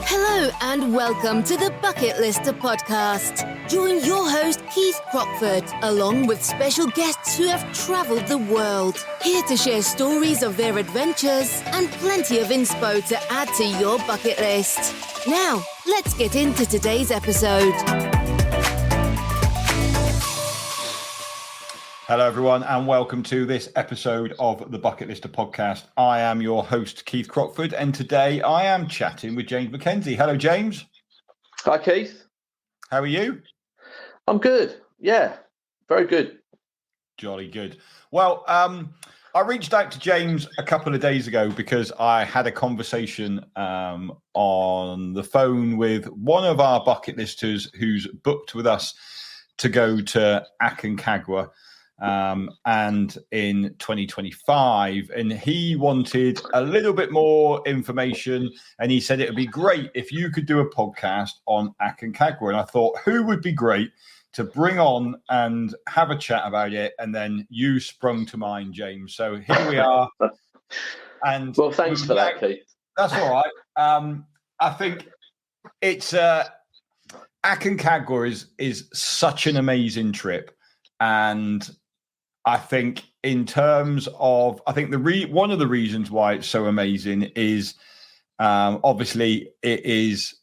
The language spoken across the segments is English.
Hello and welcome to the Bucket Lister podcast. Join your host Keith Crockford along with special guests who have travelled the world, here to share stories of their adventures and plenty of inspo to add to your bucket list. Now, let's get into today's episode. Hello, everyone, and welcome to this episode of the Bucket Lister podcast. I am your host, Keith Crockford, and today I am chatting with James McKenzie. Hello, James. Hi, Keith. How are you? I'm good. Yeah, very good. Jolly good. Well, I reached out to James a couple of days ago because I had a conversation on the phone with one of our bucket listers who's booked with us to go to Aconcagua. And in 2025, and he wanted a little bit more information, and he said it would be great if you could do a podcast on Aconcagua. And I thought, who would be great to bring on and have a chat about it? And then you sprung to mind, James. So here we are. And well, thanks for that, Keith. That's all right. I think it's Aconcagua is such an amazing trip, and I think in terms of, I think one of the reasons why it's so amazing is obviously it is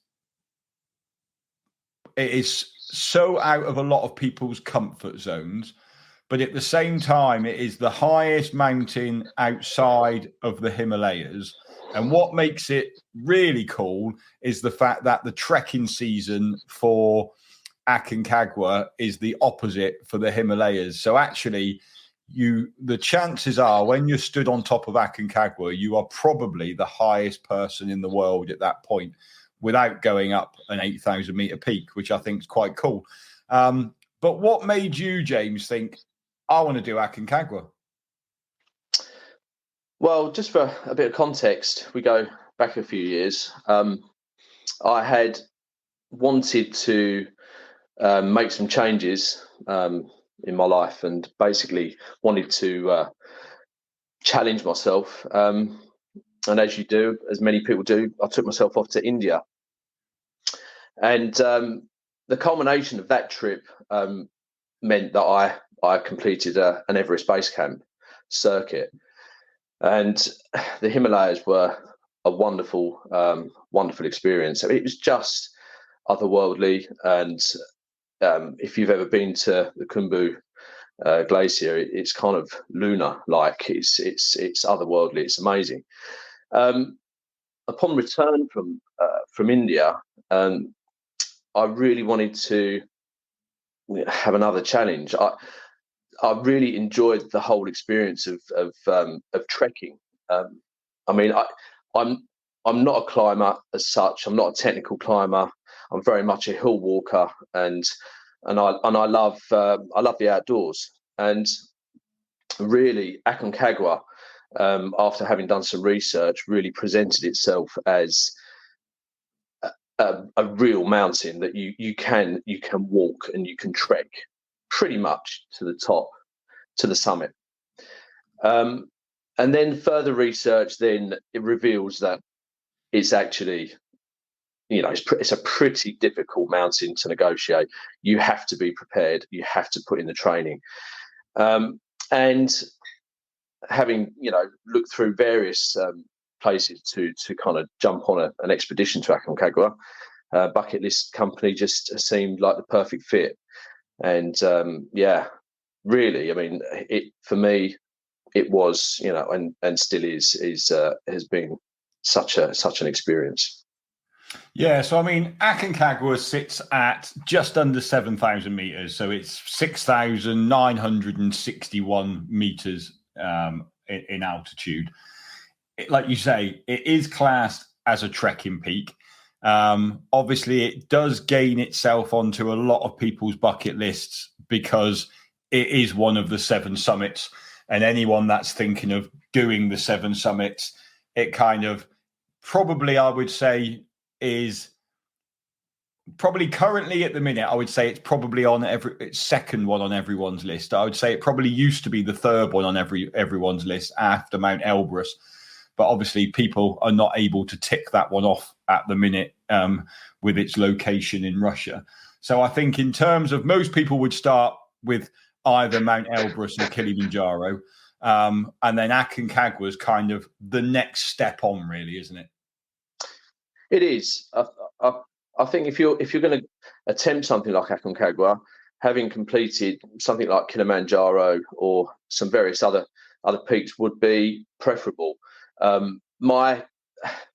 so out of a lot of people's comfort zones, but at the same time, it is the highest mountain outside of the Himalayas. And what makes it really cool is the fact that the trekking season for Aconcagua is the opposite for the Himalayas. So actually, the chances are when you're stood on top of Aconcagua, you are probably the highest person in the world at that point without going up an 8,000 meter peak, which I think is quite cool. But what made you, James, think, I want to do Aconcagua? Well, just for a bit of context, we go back a few years. I had wanted to make some changes in my life, and basically wanted to challenge myself. And as you do, as many people do, I took myself off to India. And the culmination of that trip meant that I completed an Everest base camp circuit. And the Himalayas were a wonderful, wonderful experience. I mean, it was just otherworldly, and if you've ever been to the Khumbu glacier, it's kind of lunar-like. It's otherworldly. It's amazing. Upon return from India, I really wanted to have another challenge. I really enjoyed the whole experience of trekking. I mean, I'm not a climber as such. I'm not a technical climber. I'm very much a hill walker, and I love the outdoors. And really, Aconcagua, after having done some research, really presented itself as a real mountain that you can walk and you can trek pretty much to the top, to the summit. And then further research, then it reveals that it's actually, it's a pretty difficult mountain to negotiate. You have to be prepared. You have to put in the training. And having, looked through various places to kind of jump on an expedition to Aconcagua, bucket list company just seemed like the perfect fit. And really, I mean, for me, it was, and still has been such an experience. Yeah, so I mean, Aconcagua sits at just under 7,000 meters, so it's 6,961 meters in altitude. Like you say, it is classed as a trekking peak. Obviously, it does gain itself onto a lot of people's bucket lists because it is one of the 7 summits, and anyone that's thinking of doing the 7 summits, it kind of probably, I would say, is probably currently at the minute, I would say it's probably on it's second one on everyone's list. I would say it probably used to be the third one on everyone's list after Mount Elbrus. but obviously people are not able to tick that one off at the minute with its location in Russia. So I think in terms of, most people would start with either Mount Elbrus or Kilimanjaro, and then Aconcagua is kind of the next step on, really, isn't it? It is. I think if you're going to attempt something like Aconcagua, having completed something like Kilimanjaro or some various other peaks would be preferable. My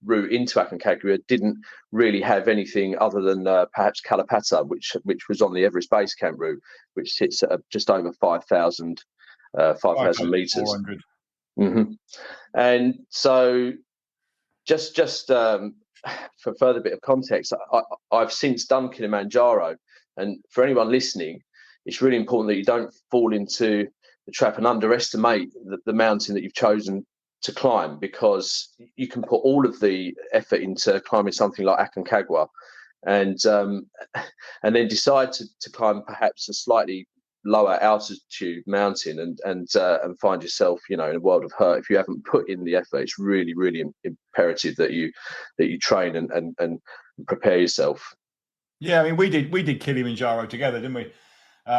route into Aconcagua didn't really have anything other than perhaps Kalapata, which was on the Everest Base Camp route, which sits at just over 5,000 meters. Mm-hmm. And so, just for further bit of context, I've since done Kilimanjaro, and for anyone listening, it's really important that you don't fall into the trap and underestimate the mountain that you've chosen to climb, because you can put all of the effort into climbing something like Aconcagua, and then decide to climb perhaps a slightly lower altitude mountain and find yourself, in a world of hurt if you haven't put in the effort. It's really, really imperative that you train and prepare yourself. Yeah, I mean, we did Kilimanjaro together, didn't we?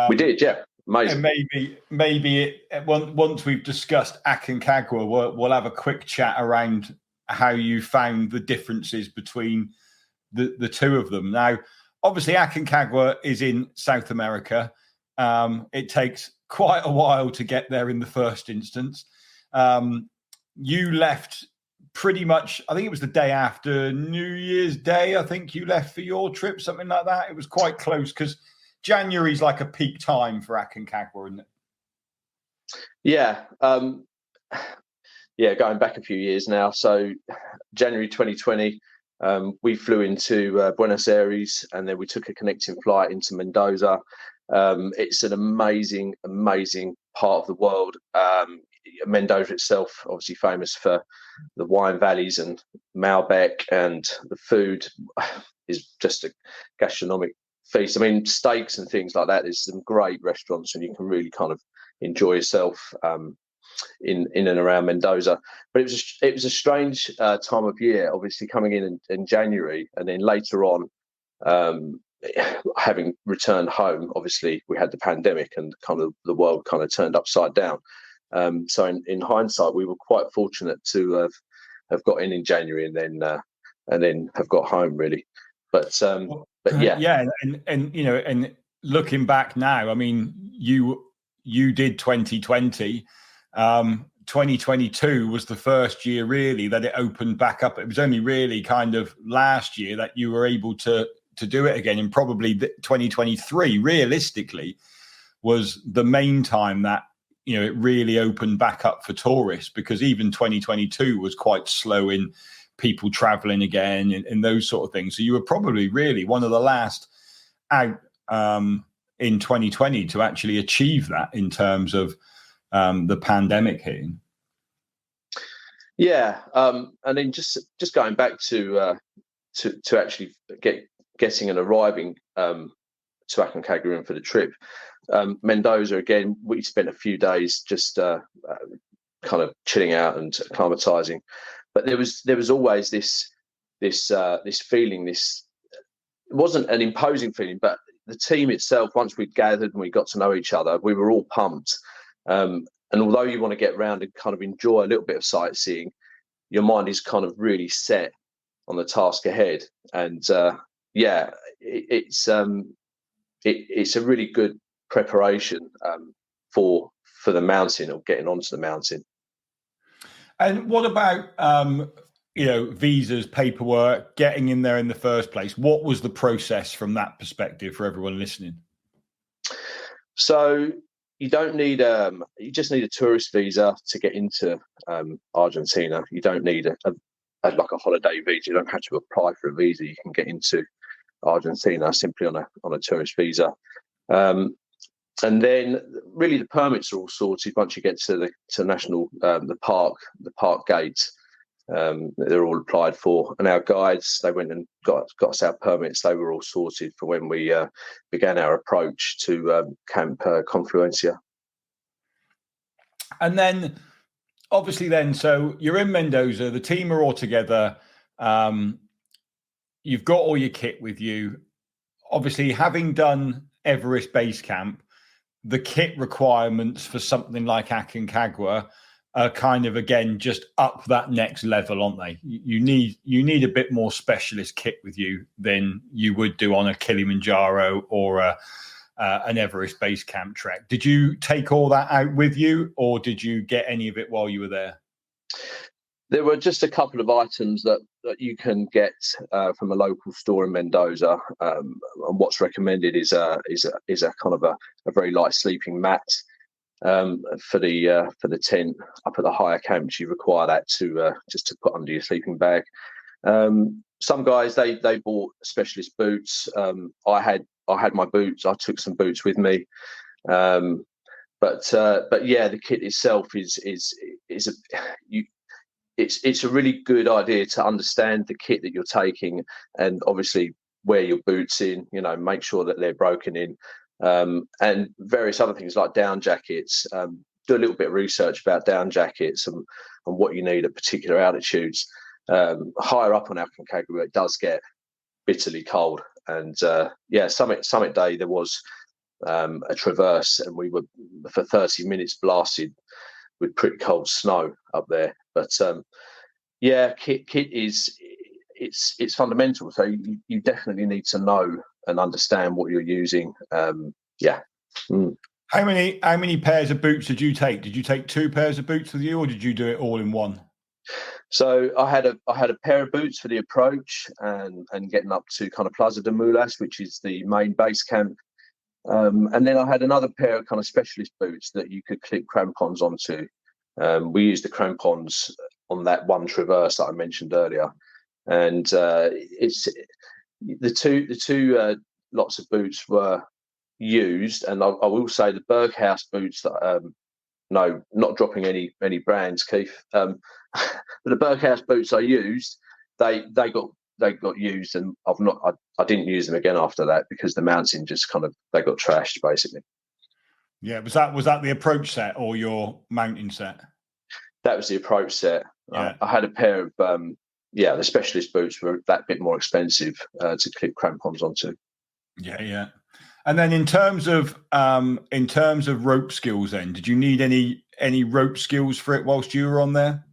We did, yeah. Amazing. And maybe once we've discussed Aconcagua, we'll have a quick chat around how you found the differences between the two of them. Now, obviously, Aconcagua is in South America. It takes quite a while to get there in the first instance. You left pretty much, I think it was the day after New Year's Day, I think you left for your trip, something like that. It was quite close, because January's like a peak time for Aconcagua, isn't it? Yeah. Going back a few years now. So January 2020, we flew into Buenos Aires, and then we took a connecting flight into Mendoza. It's an amazing, amazing part of the world. Mendoza itself, obviously famous for the wine valleys and Malbec, and the food is just a gastronomic feast. I mean, steaks and things like that. There's some great restaurants, and you can really kind of enjoy yourself in and around Mendoza. But it was a strange time of year, obviously coming in January, and then later on, having returned home, obviously we had the pandemic, and kind of the world kind of turned upside down. So in hindsight, we were quite fortunate to have got in January, and then have got home, really. But yeah, and looking back now, I mean, you did 2020. 2022 was the first year really that it opened back up. It was only really kind of last year that you were able to do it again, and probably 2023 realistically was the main time that it really opened back up for tourists, because even 2022 was quite slow in people traveling again and those sort of things. So you were probably really one of the last out in 2020 to actually achieve that in terms of the pandemic hitting. Yeah, and then just going back to actually getting and arriving to Aconcagua for the trip. Mendoza, again, we spent a few days just kind of chilling out and acclimatizing, but there was always this feeling. It wasn't an imposing feeling, but the team itself, once we'd gathered and we got to know each other, we were all pumped. And although you want to get around and kind of enjoy a little bit of sightseeing, your mind is kind of really set on the task ahead. And it's a really good preparation for the mountain, or getting onto the mountain. And what about visas, paperwork, getting in there in the first place? What was the process from that perspective for everyone listening? So you don't need you just need a tourist visa to get into Argentina. You don't need like a holiday visa. You don't have to apply for a visa. You can get into Argentina simply on a tourist visa. And then really the permits are all sorted once you get to the national the park gates. They're all applied for, and our guides, they went and got us our permits. They were all sorted for when we began our approach to Camp Confluencia. And then obviously then, so you're in Mendoza, the team are all together. You've got all your kit with you. Obviously, having done Everest Base Camp, the kit requirements for something like Aconcagua are kind of, again, just up that next level, aren't they? You need a bit more specialist kit with you than you would do on a Kilimanjaro or an Everest Base Camp trek. Did you take all that out with you, or did you get any of it while you were there? There were just a couple of items that you can get from a local store in Mendoza, and what's recommended is a kind of a very light sleeping mat for the tent up at the higher camps. You require that to just to put under your sleeping bag. Some guys they bought specialist boots. I had my boots. I took some boots with me. But yeah, the kit itself it's a really good idea to understand the kit that you're taking, and obviously wear your boots in, make sure that they're broken in, and various other things like down jackets. Do a little bit of research about down jackets and what you need at particular altitudes. Higher up on Aconcagua, it does get bitterly cold, and summit day there was a traverse, and we were for 30 minutes blasted with pretty cold snow up there. But kit is it's fundamental. So you definitely need to know and understand what you're using. How many pairs of boots did you take? Did you take 2 pairs of boots with you, or did you do it all in one? So I had a pair of boots for the approach and getting up to kind of Plaza de Mulas, which is the main base camp. And then I had another pair of kind of specialist boots that you could clip crampons onto. We used the crampons on that one traverse that I mentioned earlier, and it's the two lots of boots were used, and I will say the Berghaus boots that no, not dropping any brands, Keith. But the Berghaus boots I used, they got used, and I didn't use them again after that because the mountain just they got trashed basically. Yeah, was that the approach set or your mountain set? That was the approach set. Yeah. I had a pair of the specialist boots were that bit more expensive to clip crampons onto. Yeah. And then in terms of rope skills, then did you need any rope skills for it whilst you were on there?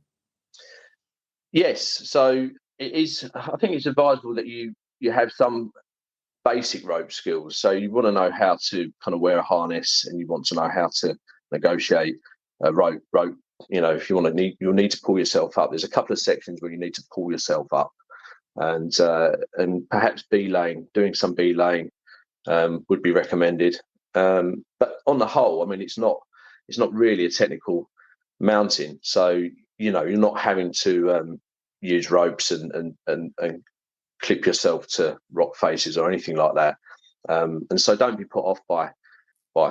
Yes. So it is. I think it's advisable that you have some basic rope skills. So you want to know how to kind of wear a harness, and you want to know how to negotiate a rope. If you'll need to pull yourself up. There's a couple of sections where you need to pull yourself up, and perhaps doing some belaying would be recommended. But on the whole, I mean, it's not really a technical mountain, so you're not having to use ropes and clip yourself to rock faces or anything like that. And so don't be put off by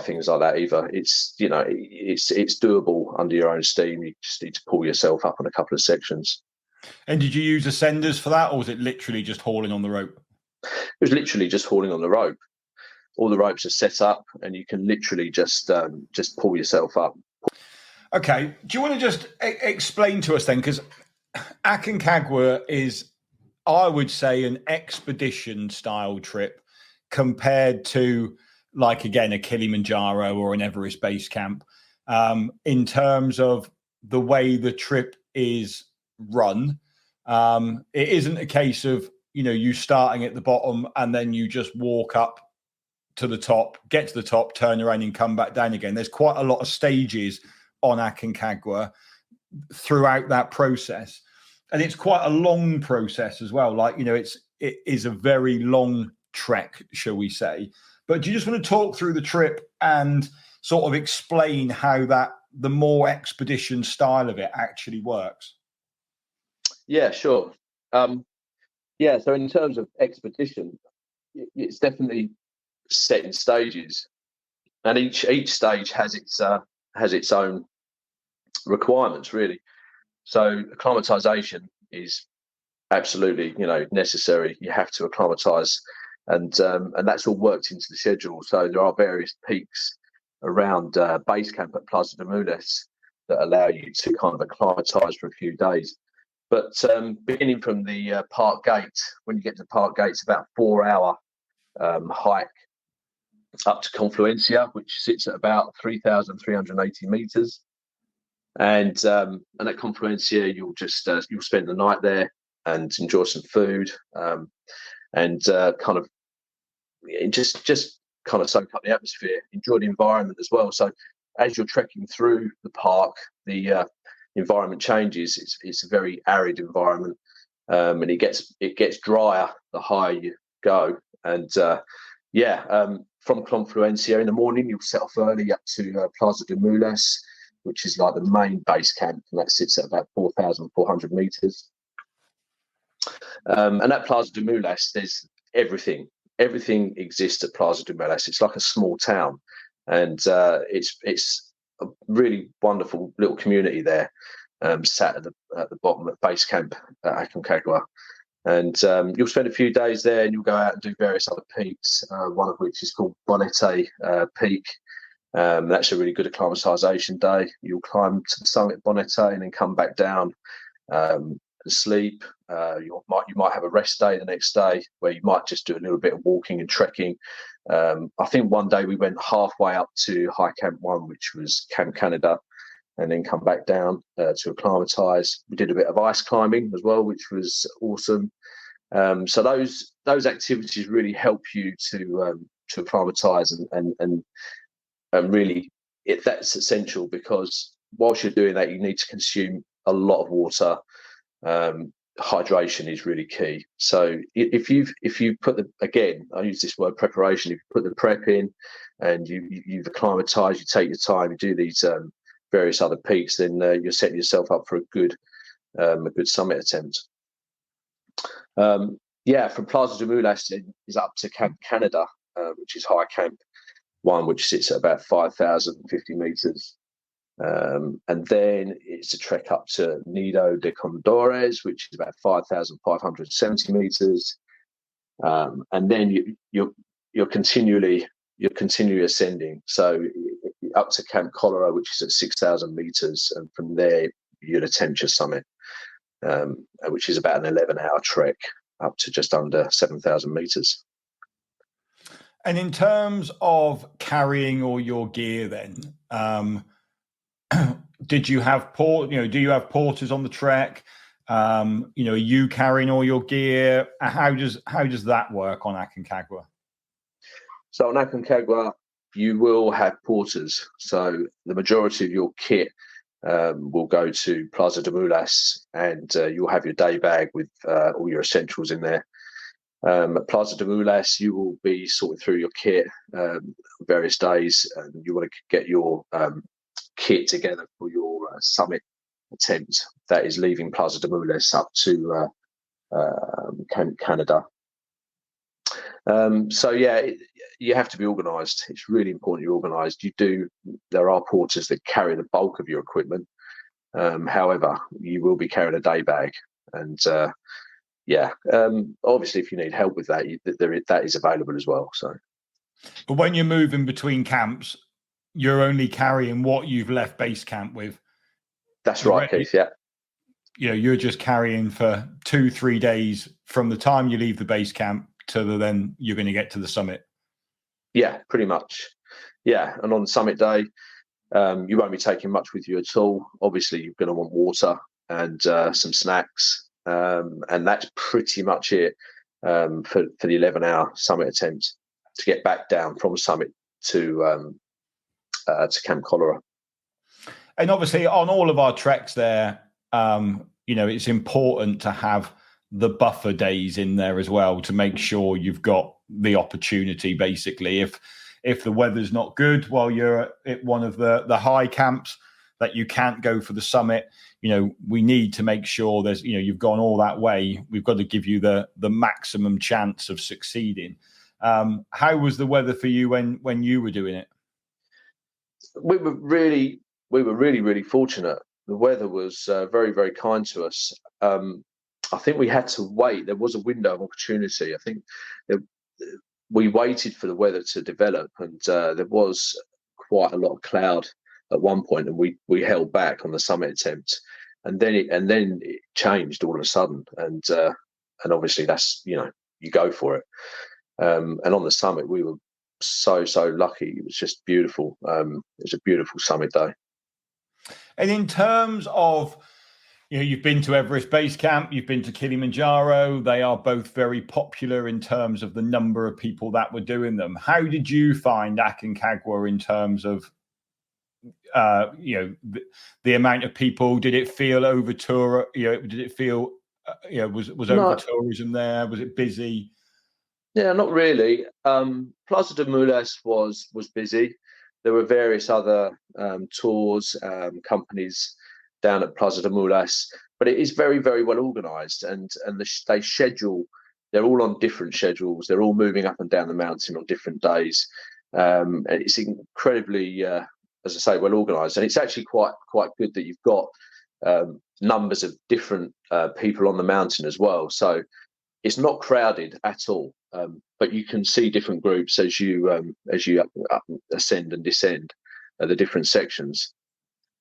things like that either. It's it's doable under your own steam. You just need to pull yourself up on a couple of sections. And did you use ascenders for that, or was it literally just hauling on the rope? It was literally just hauling on the rope. All the ropes are set up, and you can literally just pull yourself up. Okay. Do you want to just explain to us then? Because Aconcagua is, I would say, an expedition style trip compared to, like, again, a Kilimanjaro or an Everest Base Camp, in terms of the way the trip is run. It isn't a case of, you starting at the bottom and then you just walk up to the top, get to the top, turn around and come back down again. There's quite a lot of stages on Aconcagua throughout that process. And it's quite a long process as well. Like, it is a very long trek, shall we say. But do you just want to talk through the trip and sort of explain how the more expedition style of it actually works? Yeah, sure. So in terms of expedition, it's definitely set in stages, and each stage has its own requirements, really. So acclimatization is absolutely necessary. You have to acclimatize, and that's all worked into the schedule. So there are various peaks around base camp at Plaza de Mulas that allow you to kind of acclimatise for a few days. But beginning from the park gate, when you get to park gate, it's about a 4-hour hike up to Confluencia, which sits at about 3,380 metres. And at Confluencia, you'll spend the night there and enjoy some food, and kind of just kind of soak up the atmosphere, enjoy the environment as well. So as you're trekking through the park, the environment changes. It's a very arid environment, and it gets drier the higher you go. And from Confluencia in the morning, you'll set off early up to Plaza de Mules, which is like the main base camp, and that sits at about 4,400 meters. And at Plaza de Mules, there's everything. Everything exists at Plaza de Mules. It's like a small town, and it's a really wonderful little community there, sat at the bottom of base camp at Aconcagua. And you'll spend a few days there, and you'll go out and do various other peaks, one of which is called Bonete Peak. That's a really good acclimatization day. You'll climb to the summit of Bonete and then come back down and sleep. You might have a rest day the next day where you might just do a little bit of walking and trekking. I think one day we went halfway up to High Camp 1, which was Camp Canada, and then come back down to acclimatise. We did a bit of ice climbing as well, which was awesome. So those activities really help you to acclimatise, and really that's essential, because whilst you're doing that, you need to consume a lot of water. Hydration is really key. So if you put I use this word preparation. If you put the prep in and you've acclimatized, you take your time, you do these various other peaks, then you're setting yourself up for a good summit attempt. From Plaza de Mules is up to Camp Canada, which is High Camp 1, which sits at about 5,050 meters. And then it's a trek up to Nido de Condores, which is about 5,570 meters. And then you're continually ascending. So up to Camp Cholera, which is at 6,000 meters, and from there you'll attempt your summit, which is about an 11-hour trek up to just under 7,000 meters. And in terms of carrying all your gear, then, did you have do you have porters on the trek? Are you carrying all your gear? How does that work on Aconcagua? So on Aconcagua, you will have porters. So the majority of your kit will go to Plaza de Mules, and you'll have your day bag with all your essentials in there. At Plaza de Mules, you will be sorting through your kit various days, and you want to get your kit together for your summit attempt. That is leaving Plaza de Mules up to Camp Canada. You have to be organised. It's really important you're organised. There are porters that carry the bulk of your equipment. However, you will be carrying a day bag, and obviously, if you need help with that, that is available as well. So, but when you're moving between camps, you're only carrying what you've left base camp with. That's right, Keith. Yeah. You're just carrying for 2-3 days from the time you leave the base camp to then you're going to get to the summit. Yeah, pretty much. Yeah, and on summit day, you won't be taking much with you at all. Obviously, you're going to want water and some snacks, and that's pretty much it for the 11-hour summit attempt to get back down from summit to Camp Cholera. And obviously, on all of our treks there, it's important to have the buffer days in there as well to make sure you've got the opportunity. Basically, if the weather's not good while you're at one of the high camps that you can't go for the summit, we need to make sure there's you've gone all that way. We've got to give you the maximum chance of succeeding. How was the weather for you when you were doing it? We were really, really fortunate. The weather was very, very kind to us. I think we had to wait. There was a window of opportunity. I think we waited for the weather to develop, and there was quite a lot of cloud at one point, and we held back on the summit attempt, and then it changed all of a sudden, and obviously that's, you go for it. And on the summit, we were so lucky. It was just beautiful. It was a beautiful summit day. And in terms of, you've been to Everest Base Camp, you've been to Kilimanjaro. They are both very popular in terms of the number of people that were doing them. How did you find Aconcagua in terms of, the amount of people? Did it feel over tour? Did it feel, was over tourism there? Was it busy? Yeah, not really. Plaza de Moulas was busy. There were various other tours, companies down at Plaza de Moulas, but it is very, very well organised, and they schedule. They're all on different schedules. They're all moving up and down the mountain on different days, and it's incredibly, as I say, well organised. And it's actually quite good that you've got numbers of different people on the mountain as well. So it's not crowded at all, but you can see different groups as you ascend and descend the different sections.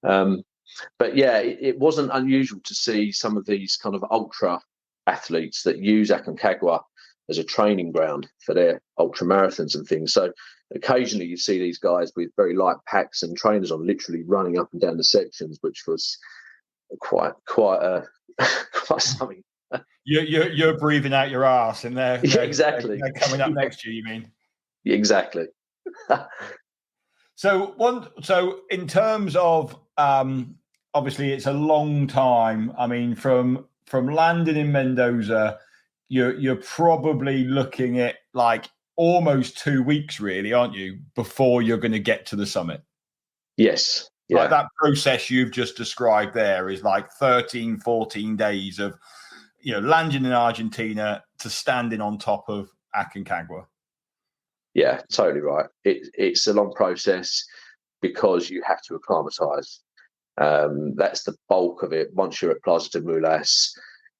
But yeah, it wasn't unusual to see some of these kind of ultra athletes that use Aconcagua as a training ground for their ultra marathons and things. So occasionally you see these guys with very light packs and trainers on, literally running up and down the sections, which was quite something. You're breathing out your arse, and they're exactly they're coming up next to you. You mean? Exactly. So in terms of, obviously it's a long time. I mean, from landing in Mendoza, you're probably looking at like almost 2 weeks, really, aren't you, before you're going to get to the summit? Yes. Yeah. Like that process you've just described there is like 13, 14 days of, landing in Argentina to standing on top of Aconcagua. Yeah, totally right. It's a long process because you have to acclimatise. That's the bulk of it. Once you're at Plaza de Moulas,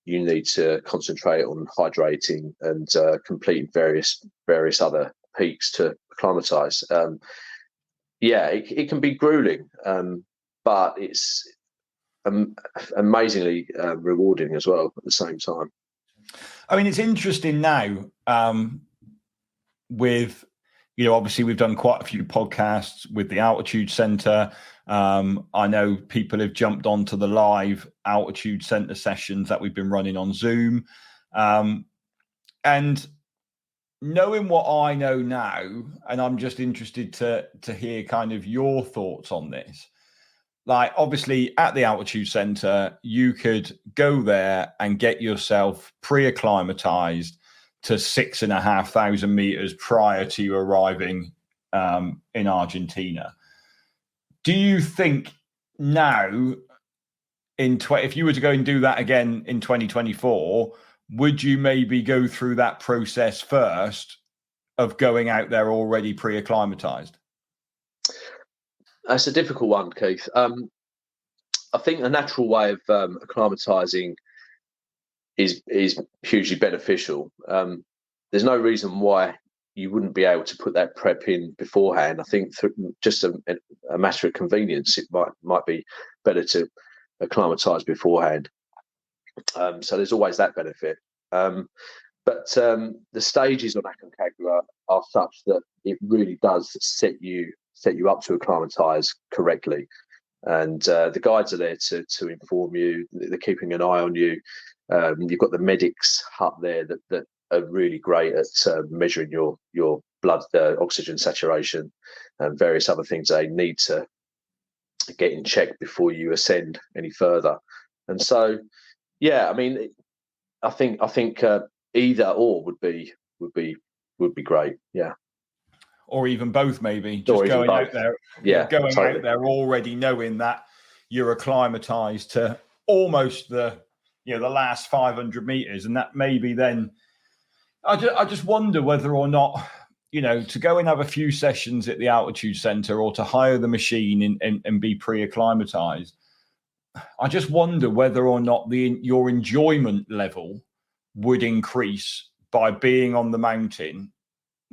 you need to concentrate on hydrating and completing various other peaks to acclimatise. It can be grueling, but it's amazingly rewarding as well at the same time. I mean, it's interesting now with, obviously we've done quite a few podcasts with the Altitude Centre. I know people have jumped onto the live Altitude Centre sessions that we've been running on Zoom. And knowing what I know now, and I'm just interested to hear kind of your thoughts on this. Like, obviously at the Altitude Centre, you could go there and get yourself pre-acclimatized to 6,500 meters prior to you arriving in Argentina. Do you think now, if you were to go and do that again in 2024, would you maybe go through that process first of going out there already pre-acclimatized? That's a difficult one, Keith. I think a natural way of acclimatizing is hugely beneficial. There's no reason why you wouldn't be able to put that prep in beforehand. I think just a matter of convenience, it might be better to acclimatize beforehand. So there's always that benefit. But the stages on Aconcagua are such that it really does set you up to acclimatise correctly, and the guides are there to inform you. They're keeping an eye on you. You've got the medics hut there that are really great at measuring your blood oxygen saturation and various other things they need to get in check before you ascend any further. And so, yeah, I mean, I think either or would be great. Yeah. Or even both, maybe. Just going out there, out there already knowing that you're acclimatized to almost the last 500 meters, and that maybe then. I just wonder whether or not, to go and have a few sessions at the Altitude Centre or to hire the machine and be pre-acclimatized. I just wonder whether or not your enjoyment level would increase by being on the mountain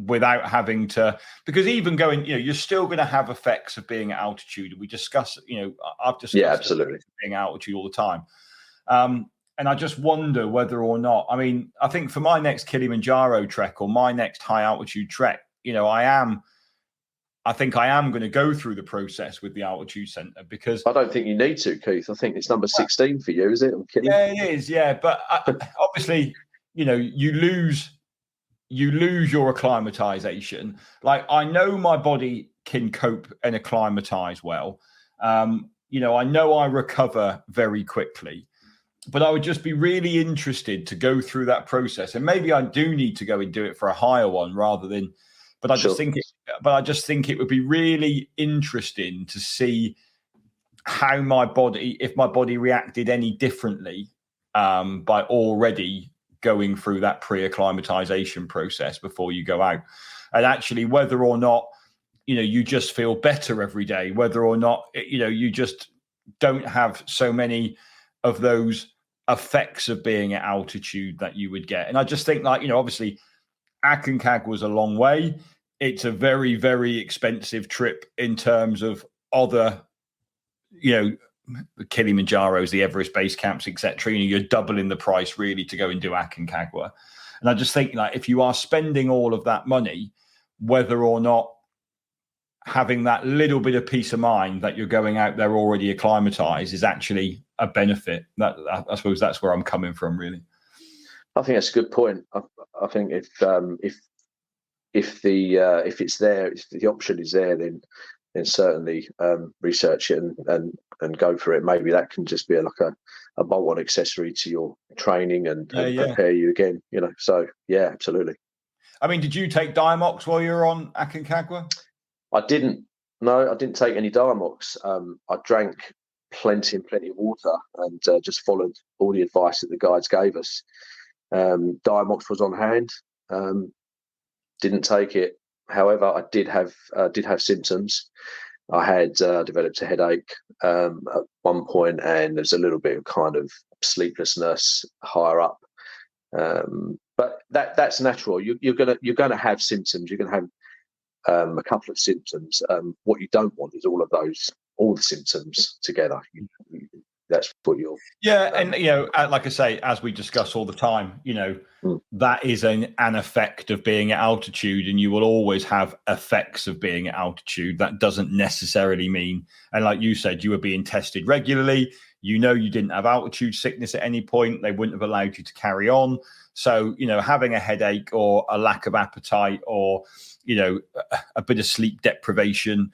without having to, because even going, you're still going to have effects of being at altitude. We discuss, I've discussed absolutely being at altitude all the time. And I just wonder whether or not, I think for my next Kilimanjaro trek or my next high altitude trek, I think I am going to go through the process with the altitude center, because I don't think you need to, Keith. I think it's number 16 for you, is it? I'm kidding. Yeah, it is. Yeah. But obviously, you lose your acclimatization. Like, I know my body can cope and acclimatize well. I know I recover very quickly, but I would just be really interested to go through that process. And maybe I do need to go and do it for a higher one rather than, but I just think it would be really interesting to see how if my body reacted any differently by already going through that pre-acclimatization process before you go out, and actually whether or not you just feel better every day, whether or not you just don't have so many of those effects of being at altitude that you would get. And I just think, obviously Aconcagua was a long way. It's a very, very expensive trip in terms of other, the Kilimanjaros, the Everest base camps, etc. You're doubling the price really to go and do Aconcagua. And I just think, if you are spending all of that money, whether or not having that little bit of peace of mind that you're going out there already acclimatized is actually a benefit. That, I suppose that's where I'm coming from, really. I think that's a good point. I think if it's there, if the option is there, then certainly research it and go for it. Maybe that can just be like a bolt-on accessory to your training and prepare you again. So yeah, absolutely. Did you take Diamox while you were on Aconcagua? I didn't. No, I didn't take any Diamox. I drank plenty of water and just followed all the advice that the guides gave us. Diamox was on hand. Didn't take it. However, I did have symptoms. I had developed a headache at one point, and there's a little bit of kind of sleeplessness higher up. But that's natural. You're gonna have symptoms. You're gonna have a couple of symptoms. What you don't want is all the symptoms together. That's what you're. Yeah, and like I say, as we discuss all the time, that is an effect of being at altitude, and you will always have effects of being at altitude. That doesn't necessarily mean, and like you said, you were being tested regularly. You didn't have altitude sickness at any point. They wouldn't have allowed you to carry on. So, having a headache or a lack of appetite or, a bit of sleep deprivation,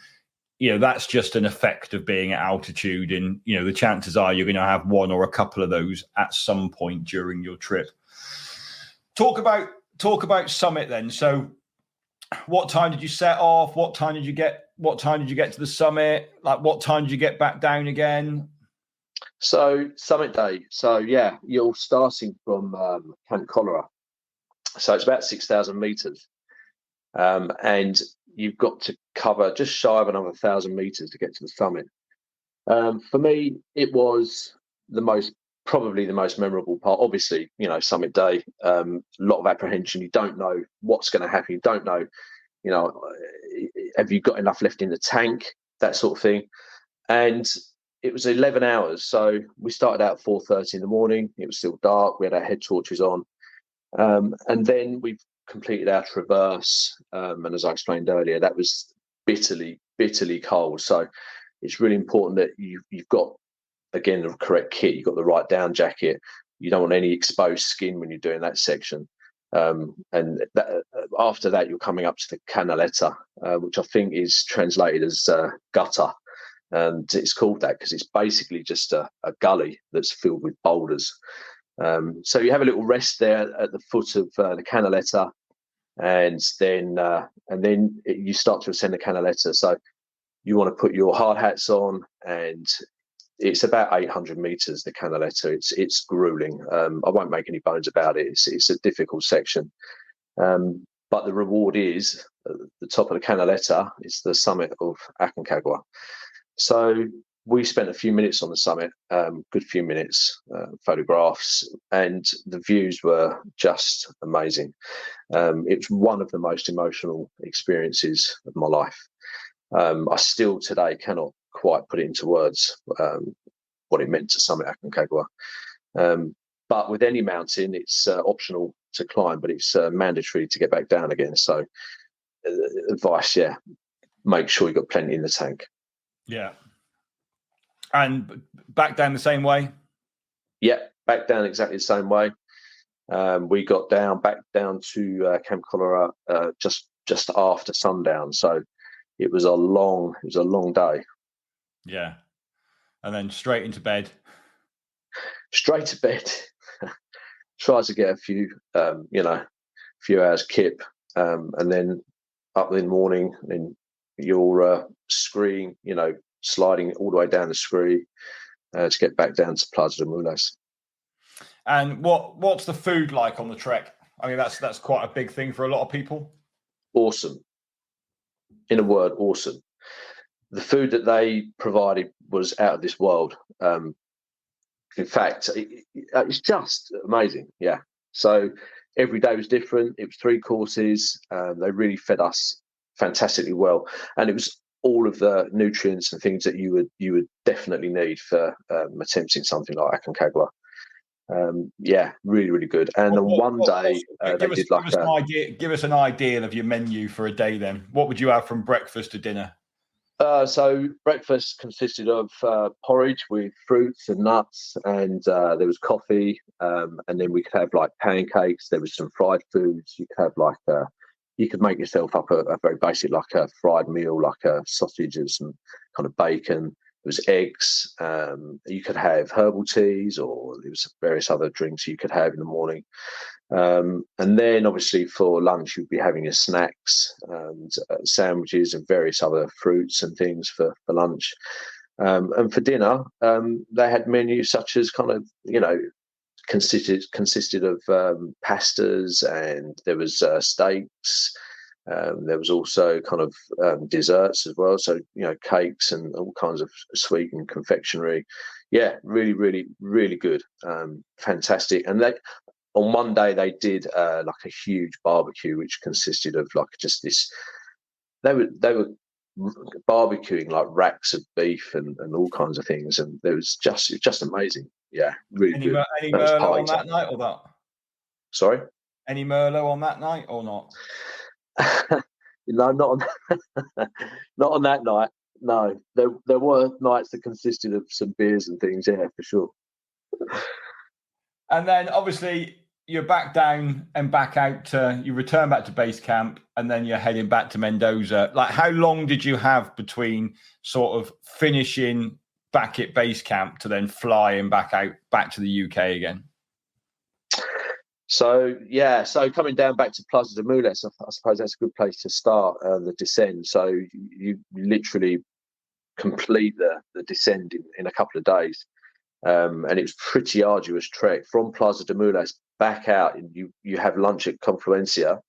that's just an effect of being at altitude. And, the chances are you're going to have one or a couple of those at some point during your trip. Talk about summit then. So what time did you set off? What time did you get to the summit? Like, what time did you get back down again? So summit day. So yeah, you're starting from Camp Cholera. So it's about 6,000 meters. And you've got to cover just shy of another 1,000 meters to get to the summit. For me, it was probably the most memorable part. Obviously, summit day, a lot of apprehension. You don't know what's going to happen. You don't know, have you got enough left in the tank, that sort of thing. And it was 11 hours. So we started out at 4:30 in the morning. It was still dark. We had our head torches on. And then we completed our traverse. And as I explained earlier, that was bitterly, bitterly cold. So it's really important that you've got, again, the correct kit. You've got the right down jacket. You don't want any exposed skin when you're doing that section. And after that, you're coming up to the Canaleta, which I think is translated as gutter. And it's called that because it's basically just a gully that's filled with boulders. So you have a little rest there at the foot of the Canaleta, and then you start to ascend the Canaleta. So you want to put your hard hats on, and it's about 800 meters, the Canaleta. It's grueling. I won't make any bones about it. It's a difficult section. But the reward is the top of the Canaleta is the summit of Aconcagua. So we spent a few minutes on the summit, good few minutes, photographs, and the views were just amazing. It was one of the most emotional experiences of my life. I still today cannot quite put it into words, what it meant to summit Aconcagua. But with any mountain, it's optional to climb, but it's mandatory to get back down again. So advice, make sure you've got plenty in the tank. Yeah. And back down the same way? Yeah, back down exactly the same way. We got back down to Camp Cholera just after sundown. So it was a long day. Yeah. And then straight into bed. Straight to bed. Try to get a few hours kip, and then up in the morning, and you're screeing, sliding all the way down the scree to get back down to Plaza de Mules. And what's the food like on the trek? I mean, that's quite a big thing for a lot of people. Awesome. In a word, awesome. The food that they provided was out of this world. In fact, it's just amazing. Yeah. So every day was different. It was 3 courses. They really fed us fantastically well, and it was all of the nutrients and things that you would definitely need for attempting something like Aconcagua. Really, really good. And on one day, give us an idea of your menu for a day. Then, what would you have from breakfast to dinner? So breakfast consisted of porridge with fruits and nuts, and there was coffee, and then we could have like pancakes. There was some fried foods. You could have you could make yourself up a very basic, like a fried meal, like a sausage and some kind of bacon. There was eggs. You could have herbal teas, or there was various other drinks you could have in the morning. And then obviously for lunch, you'd be having your snacks and sandwiches and various other fruits and things for lunch. And for dinner, they had menus such as consisted of pastas, and there was steaks. There was also kind of desserts as well. So, cakes and all kinds of sweet and confectionery. Yeah, really, really, really good. Fantastic. And on one day they did like a huge barbecue, which consisted of like just this. They were barbecuing like racks of beef and all kinds of things, and it was just amazing. Yeah, really good. Any Merlot on that night or not? Sorry? Any Merlot on that night or not? No, not on that night. No, there were nights that consisted of some beers and things. Yeah, for sure. And then obviously you're back down and back out you return back to base camp, and then you're heading back to Mendoza. Like, how long did you have between sort of finishing back at base camp to then flying back to the UK again? So coming down back to Plaza de Mules, I suppose that's a good place to start the descent. So you literally complete the descent in a couple of days. And it's pretty arduous trek from Plaza de Mules back out. You have lunch at Confluencia,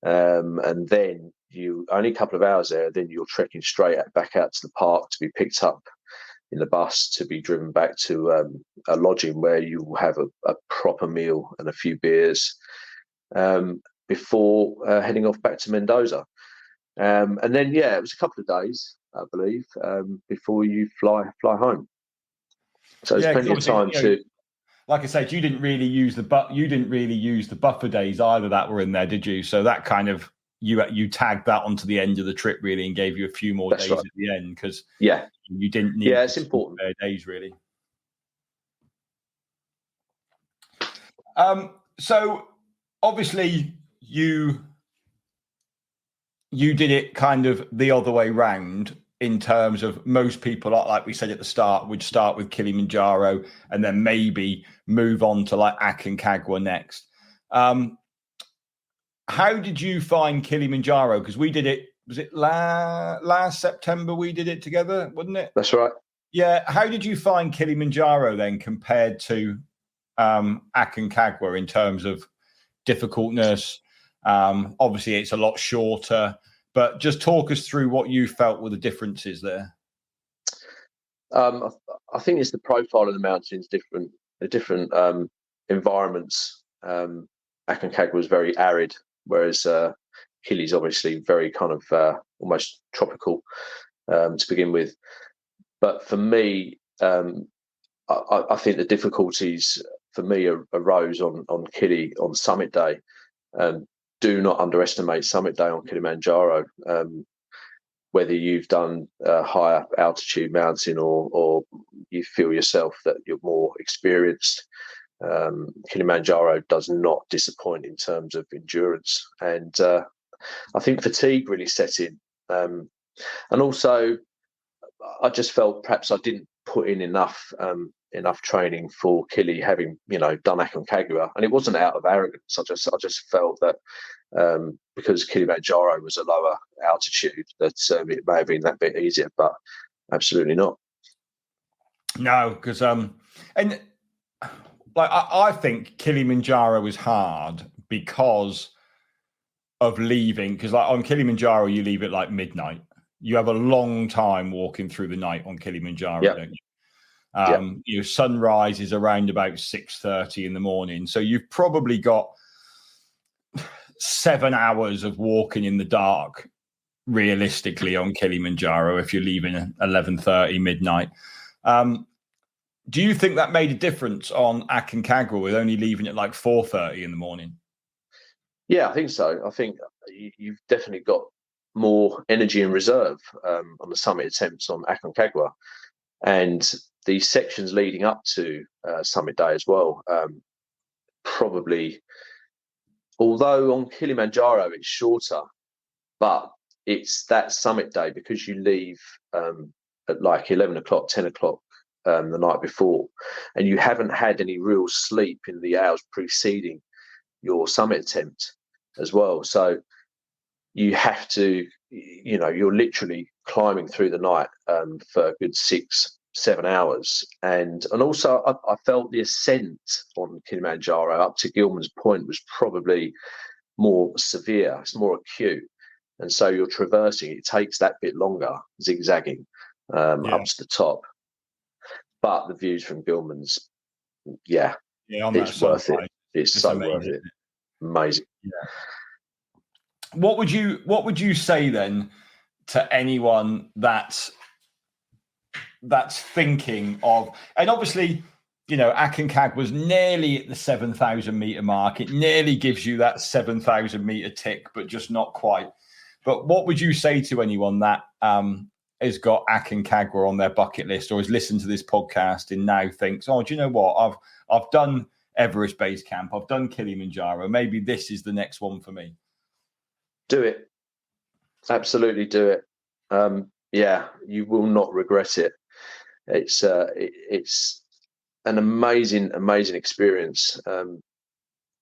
and then you only a couple of hours there. Then you're trekking straight back out to the park to be picked up in the bus to be driven back to a lodging where you will have a proper meal and a few beers before heading off back to Mendoza. And then it was a couple of days, I believe, before you fly home. So there's plenty of time to. Like I said, you didn't really use the buffer days either that were in there, did you? So that kind of you tagged that onto the end of the trip really, and gave you a few more days at the end, because you didn't need. Yeah, it's important. Days really. So obviously you did it kind of the other way round. In terms of most people, like we said at the start, would start with Kilimanjaro and then maybe move on to like Aconcagua next. How did you find Kilimanjaro? Because we did it, was it last September we did it together, wasn't it? That's right. Yeah. How did you find Kilimanjaro then compared to Aconcagua in terms of difficultness? Obviously, it's a lot shorter. But just talk us through what you felt were the differences there. I think it's the profile of the mountains, different environments. Aconcagua was very arid, whereas Kili's obviously very kind of almost tropical to begin with. But for me, I think the difficulties for me arose on Kili on summit day. Do not underestimate summit day on Kilimanjaro. Whether you've done a higher altitude mountain or you feel yourself that you're more experienced, Kilimanjaro does not disappoint in terms of endurance. And I think fatigue really set in. And also, I just felt perhaps I didn't put in enough training for Kili, having done Aconcagua, and it wasn't out of arrogance. I just felt that because Kilimanjaro was a lower altitude, that it may have been that bit easier, but absolutely not. No, because and like I think Kilimanjaro was hard because of leaving. Because like on Kilimanjaro, you leave at like midnight. You have a long time walking through the night on Kilimanjaro, don't you? Sunrise is around about 6:30 in the morning, so you've probably got 7 hours of walking in the dark, realistically, on Kilimanjaro if you're leaving at 11:30 midnight. Do you think that made a difference on Aconcagua with only leaving at like 4:30 in the morning? Yeah, I think so. I think you've definitely got more energy in reserve on the summit attempts on Aconcagua, and the sections leading up to summit day as well. Probably, although on Kilimanjaro it's shorter, but it's that summit day because you leave at like 11 o'clock, 10 o'clock the night before, and you haven't had any real sleep in the hours preceding your summit attempt as well. So you have to, you're literally climbing through the night for a good 6-7 hours. And also I felt the ascent on Kilimanjaro up to Gilman's Point was probably more severe. It's more acute. And so you're traversing, it takes that bit longer, zigzagging up to the top. But the views from Gilman's, it's worth it. It's so amazing, worth it. Amazing. Yeah. What would you say then to anyone that's thinking of, and obviously, Aconcagua was nearly at the 7,000 meter mark. It nearly gives you that 7,000 meter tick, but just not quite. But what would you say to anyone that has got Aconcagua on their bucket list or has listened to this podcast and now thinks, oh, do you know what? I've done Everest Base Camp. I've done Kilimanjaro. Maybe this is the next one for me. Do it. Absolutely do it. You will not regret it. It's an amazing experience.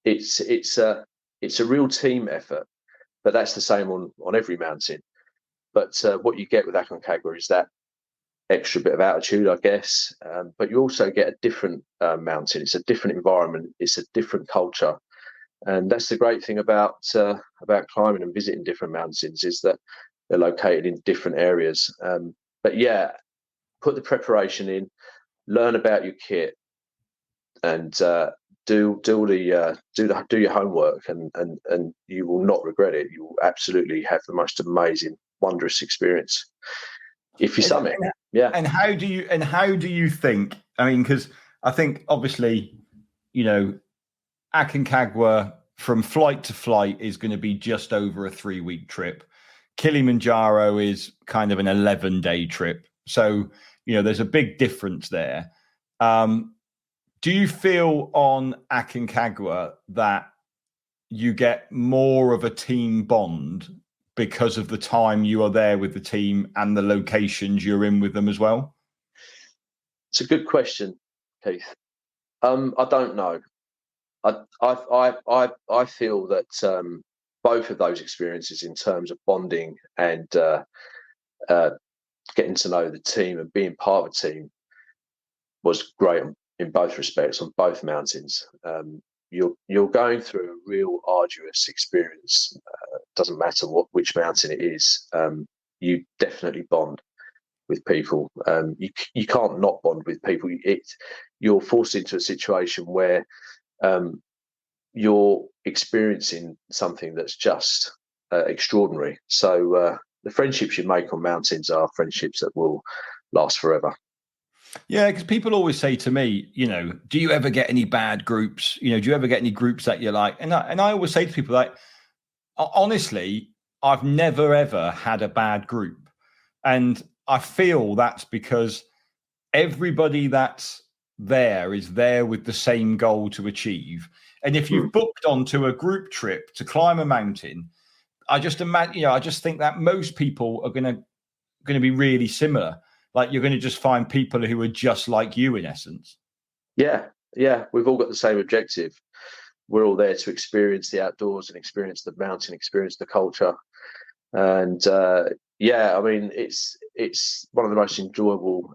It's a real team effort, but that's the same on every mountain. But what you get with Aconcagua is that extra bit of altitude, I guess. But you also get a different mountain. It's a different environment. It's a different culture. And that's the great thing about climbing and visiting different mountains, is that they're located in different areas. But put the preparation in, learn about your kit, and do your homework, and you will not regret it. You will absolutely have the most amazing, wondrous experience if you summit. And how do you think? I mean, because I think obviously, Aconcagua from flight to flight is going to be just over a 3-week trip. Kilimanjaro is kind of an 11-day trip. So, there's a big difference there. Do you feel on Aconcagua that you get more of a team bond because of the time you are there with the team and the locations you're in with them as well? It's a good question, Keith. I don't know. I feel that both of those experiences, in terms of bonding and getting to know the team and being part of a team, was great in both respects on both mountains. You're going through a real arduous experience. Doesn't matter which mountain it is. You definitely bond. with people. You can't not bond with people. You're forced into a situation where you're experiencing something that's just extraordinary. So the friendships you make on mountains are friendships that will last forever. Yeah, because people always say to me, do you ever get any bad groups? Do you ever get any groups that you like? And I always say to people, like, honestly, I've never ever had a bad group, and I feel that's because everybody that's there is there with the same goal to achieve. And if you've booked onto a group trip to climb a mountain, I just imagine, I just think that most people are going to be really similar. Like, you're going to just find people who are just like you, in essence. Yeah. We've all got the same objective. We're all there to experience the outdoors and experience the mountain, experience the culture. And I mean, it's one of the most enjoyable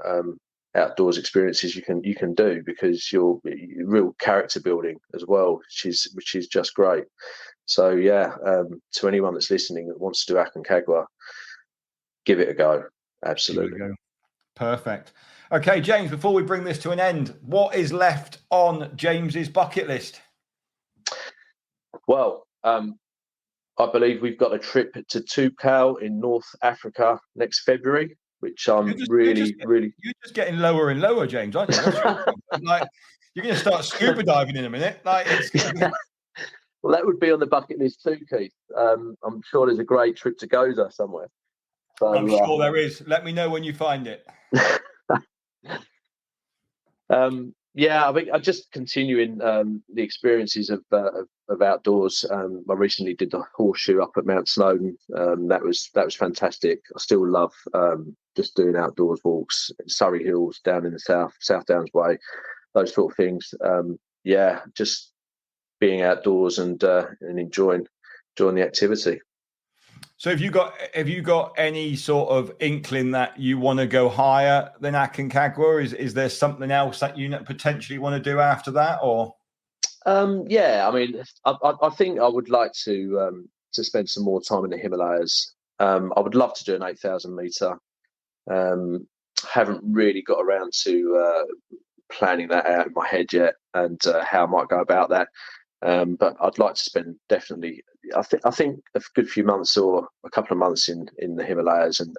outdoors experiences you can do, because you're real character building as well, which is just great. So to anyone that's listening that wants to do Aconcagua, give it a go. Absolutely. Go. Perfect. Okay, James, before we bring this to an end, what is left on James's bucket list? Well, I believe we've got a trip to Toubkal in North Africa next February, which I'm really. You're just getting lower and lower, James, aren't you? Like, you're going to start scuba diving in a minute. Like, well, that would be on the bucket list too, Keith. I'm sure there's a great trip to Goza somewhere. So, I'm sure there is. Let me know when you find it. I think I'm just continuing the experiences of outdoors. I recently did the horseshoe up at Mount Snowdon. That was fantastic. I still love just doing outdoors walks, Surrey Hills down in the South Downs Way, those sort of things. Just being outdoors and enjoying the activity. So have you got any sort of inkling that you want to go higher than Aconcagua? Is there something else that you potentially want to do after that, or? I mean, I think I would like to spend some more time in the Himalayas. I would love to do an 8,000 meter. Haven't really got around to planning that out in my head yet, and how I might go about that. But I'd like to spend definitely, I think a good few months or a couple of months in the Himalayas, and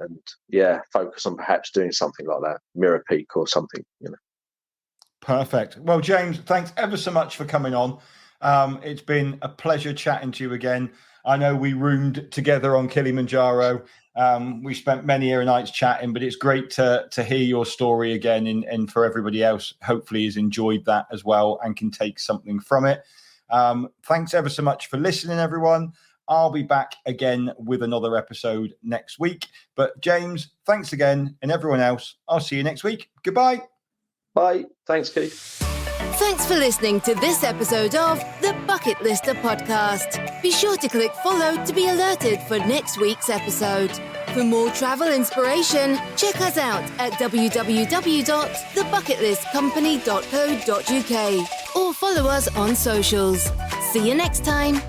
focus on perhaps doing something like that, Mirror Peak or something, Perfect. Well, James, thanks ever so much for coming on. It's been a pleasure chatting to you again. I know we roomed together on Kilimanjaro. We spent many nights chatting, but it's great to hear your story again, and for everybody else, hopefully has enjoyed that as well and can take something from it. Thanks ever so much for listening, everyone. I'll be back again with another episode next week. But James, thanks again, and everyone else, I'll see you next week. Goodbye. Bye. Thanks, Keith. Thanks for listening to this episode of the Bucket Lister podcast. Be sure to click follow to be alerted for next week's episode. For more travel inspiration, check us out at www.thebucketlistcompany.co.uk or follow us on socials. See you next time.